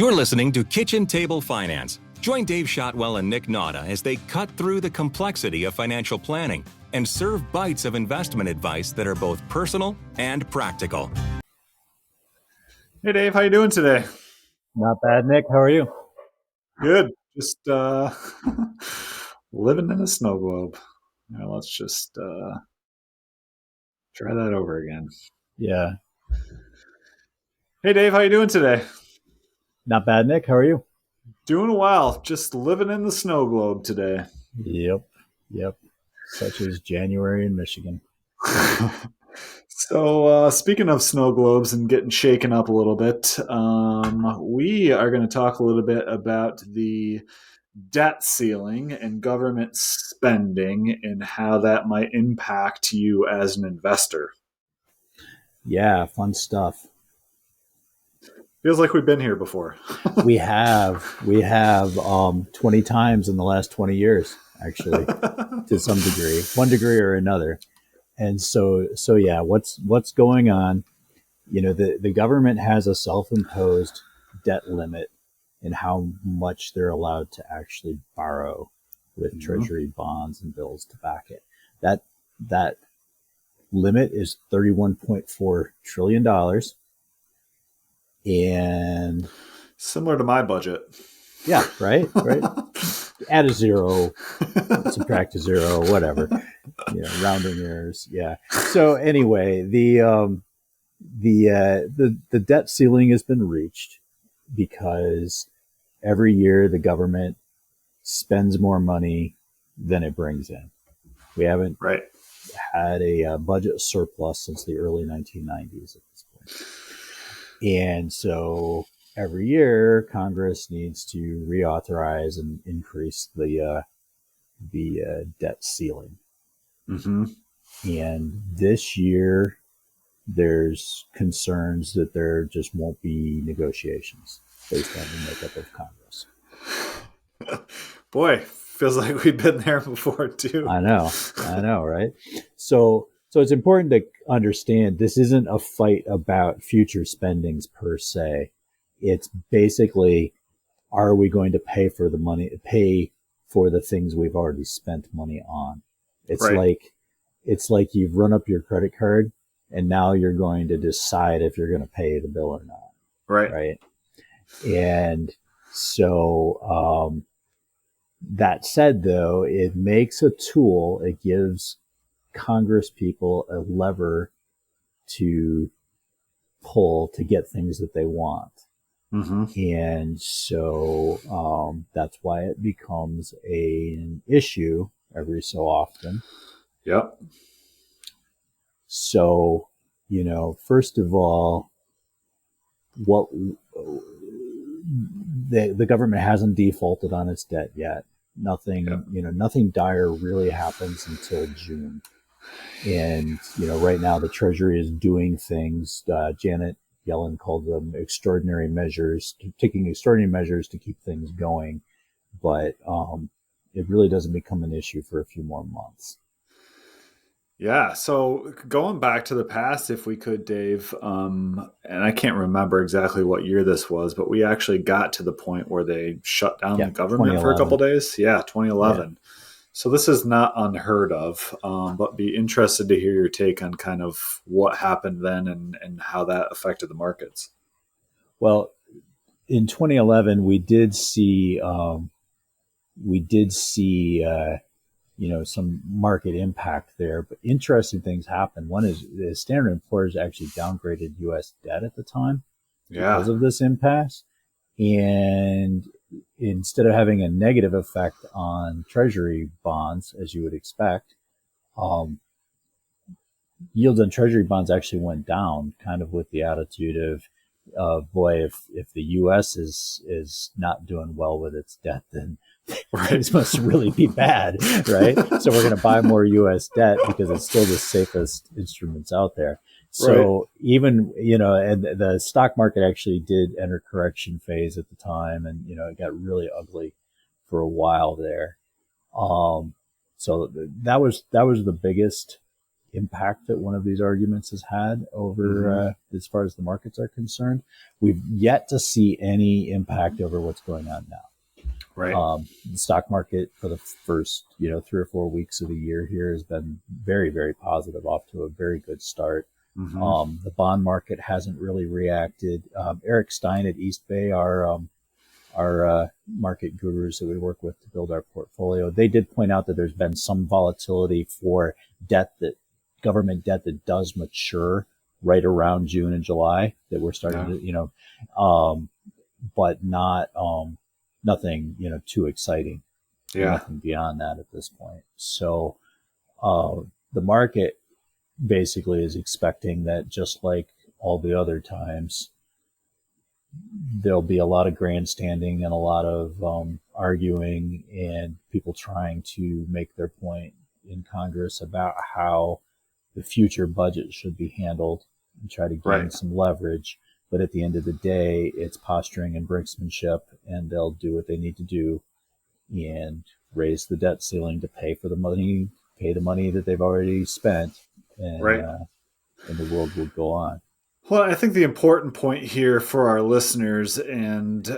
You're listening to Kitchen Table Finance. Join Dave Shotwell and Nick Nauta as they cut through the complexity of financial planning and serve bites of investment advice that are both personal and practical. Hey, Dave. How you doing today? Not bad, Nick. How are you? Good. Just living in a snow globe. Now let's just try that over again. Yeah. Hey, Dave. How you doing today? Not bad, Nick. How are you? Doing well. Just living in the snow globe today. Yep. Such as January in Michigan. So, speaking of snow globes and getting shaken up a little bit, we are going to talk a little bit about the debt ceiling and government spending and how that might impact you as an investor. Yeah, fun stuff. Feels like we've been here before. We have 20 times in the last 20 years, actually, to some degree, one degree or another. And so yeah, what's going on? You know, the government has a self-imposed debt limit in how much they're allowed to actually borrow with treasury bonds and bills to back it. That limit is $31.4 trillion. And similar to my budget. Yeah, right. Add a zero, subtract a zero, whatever. Rounding errors. Yeah. So anyway, the debt ceiling has been reached because every year the government spends more money than it brings in. We haven't had a budget surplus since the early 1990s at this point. And so every year Congress needs to reauthorize and increase the debt ceiling. Mm-hmm. And this year there's concerns that there just won't be negotiations based on the makeup of Congress. Boy, feels like we've been there before too. I know, right? So it's important to understand this isn't a fight about future spendings per se. It's basically, are we going to pay for the things we've already spent money on? It's like you've run up your credit card and now you're going to decide if you're going to pay the bill or not. Right. And so, that said, though, it makes a tool. It gives Congress people a lever to pull to get things that they want. Mm-hmm. And so that's why it becomes an issue every so often. Yep. So, first of all, what the government hasn't defaulted on its debt yet. Nothing dire really happens until June. And, right now the Treasury is doing things. Janet Yellen called them extraordinary measures, taking extraordinary measures to keep things going. But it really doesn't become an issue for a few more months. Yeah. So going back to the past, if we could, Dave, and I can't remember exactly what year this was, but we actually got to the point where they shut down the government for a couple of days. Yeah, 2011. Yeah. So this is not unheard of, but be interested to hear your take on kind of what happened then and how that affected the markets. Well, in 2011, we did see some market impact there, but interesting things happened. One is the Standard & Poor's actually downgraded U.S. debt at the time because of this impasse. And instead of having a negative effect on Treasury bonds, as you would expect, yields on Treasury bonds actually went down, kind of with the attitude of boy, if the U.S. is not doing well with its debt, then things must really be bad, right? So we're going to buy more U.S. debt because it's still the safest instruments out there. So even, and the stock market actually did enter correction phase at the time, and, it got really ugly for a while there. So that was the biggest impact that one of these arguments has had over as far as the markets are concerned. We've yet to see any impact over what's going on now. Right. The stock market for the first 3 or 4 weeks of the year here has been very, very positive, off to a very good start. The bond market hasn't really reacted. Eric Stein at East Bay, our market gurus that we work with to build our portfolio, they did point out that there's been some volatility for government debt that does mature right around June and July, that we're starting to, but not, nothing, too exciting. Nothing beyond that at this point. So, the market basically is expecting that, just like all the other times, there'll be a lot of grandstanding and a lot of arguing and people trying to make their point in Congress about how the future budget should be handled and try to gain some leverage. But at the end of the day, it's posturing and brinksmanship, and they'll do what they need to do and raise the debt ceiling to pay the money that they've already spent, and the world will go on. Well, I think the important point here for our listeners, and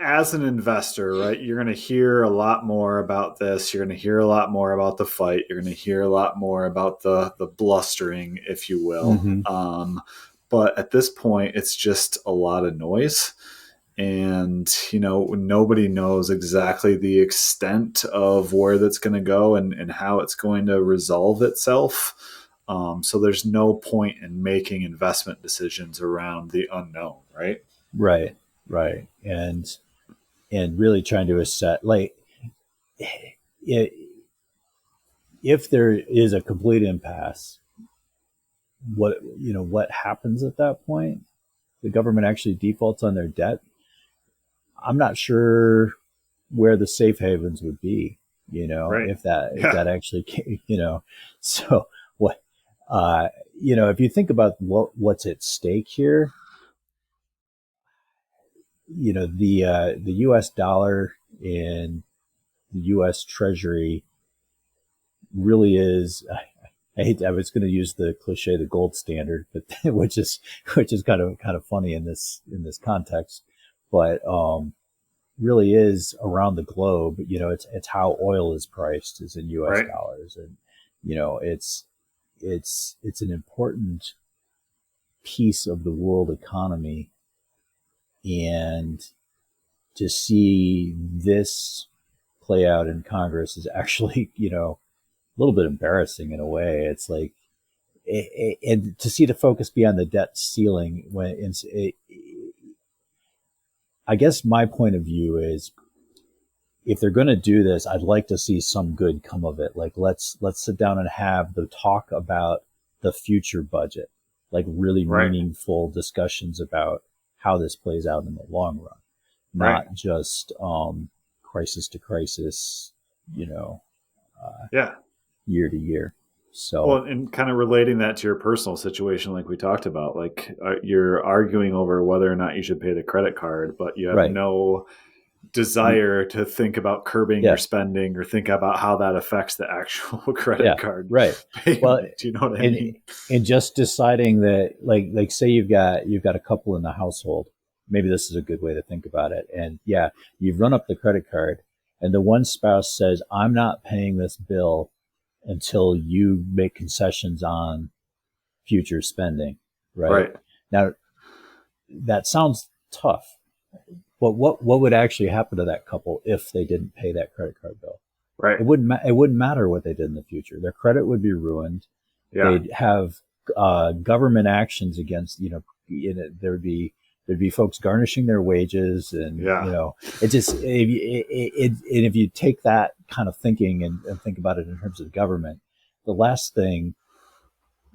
as an investor, right, you're going to hear a lot more about this. You're going to hear a lot more about the fight. You're going to hear a lot more about the blustering, if you will. But at this point, it's just a lot of noise. And, nobody knows exactly the extent of where that's going to go and how it's going to resolve itself. So there's no point in making investment decisions around the unknown, right? Right. And really trying to assess, if there is a complete impasse, what happens at that point? The government actually defaults on their debt. I'm not sure where the safe havens would be, if that actually, so what, if you think about what's at stake here, the US dollar and the US Treasury really is, I was going to use the cliche, the gold standard, but which is kind of funny in this context, but really is around the globe. It's how oil is priced, is in US dollars, and it's an important piece of the world economy, and to see this play out in Congress is actually a little bit embarrassing in a way. It's like, and to see the focus be on the debt ceiling I guess my point of view is, if they're going to do this, I'd like to see some good come of it. Like, let's sit down and have the talk about the future budget, like really meaningful discussions about how this plays out in the long run, not just crisis to crisis, year to year. So, well, and kind of relating that to your personal situation, like we talked about, like you're arguing over whether or not you should pay the credit card, but you have no desire to think about curbing your spending or think about how that affects the actual credit card. Payment. Well, do you know what I mean? And just deciding that, like say you've got a couple in the household, maybe this is a good way to think about it. And you've run up the credit card, and the one spouse says, "I'm not paying this bill until you make concessions on future spending," right? Now, that sounds tough, but what would actually happen to that couple if they didn't pay that credit card bill? It wouldn't matter what they did in the future. Their credit would be ruined. They'd have government actions against, there'd be folks garnishing their wages, and it just, if you take that kind of thinking and think about it in terms of government, the last thing,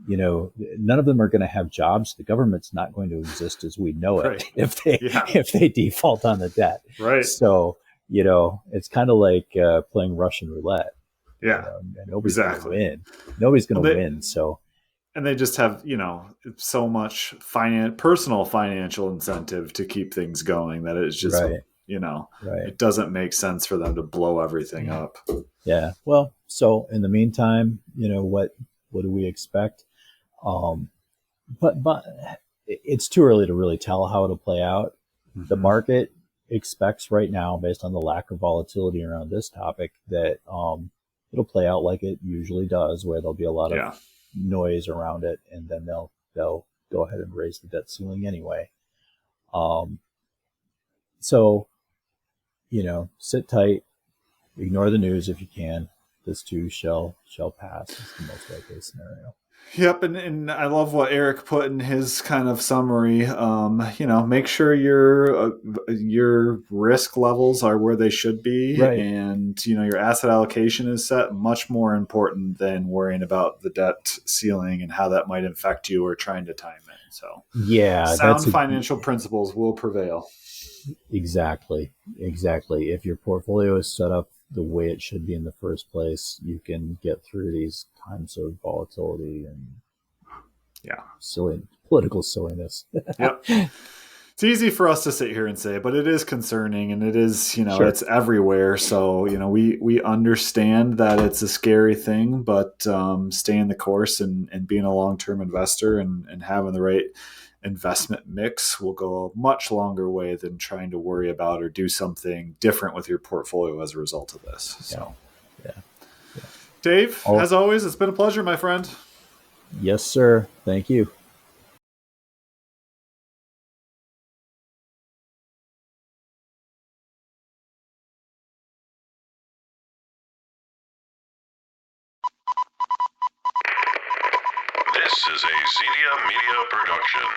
none of them are going to have jobs. The government's not going to exist as we know it if they default on the debt. So it's kind of like playing Russian roulette. And nobody's going to win. Nobody's going to win. So. And they just have, so much personal financial incentive to keep things going that it's just, it doesn't make sense for them to blow everything up. Yeah. Well, so in the meantime, what What do we expect? But it's too early to really tell how it'll play out. Mm-hmm. The market expects right now, based on the lack of volatility around this topic, that it'll play out like it usually does, where there'll be a lot of noise around it, and then they'll go ahead and raise the debt ceiling anyway. So, sit tight, ignore the news if you can. This too shall pass. Is the most likely scenario. Yep, and I love what Eric put in his kind of summary. Make sure your risk levels are where they should be, right. And your asset allocation is set. Much more important than worrying about the debt ceiling and how that might affect you or trying to time it. So sound financial principles will prevail. Exactly. If your portfolio is set up the way it should be in the first place, you can get through these times of volatility and political silliness. Yep. It's easy for us to sit here and say, but it is concerning, and it is, it's everywhere. So, we understand that it's a scary thing, but staying the course and being a long-term investor and having the right investment mix will go a much longer way than trying to worry about or do something different with your portfolio as a result of this. So, Dave, as always, it's been a pleasure, my friend. Yes, sir. Thank you. This is a Zedia Media production.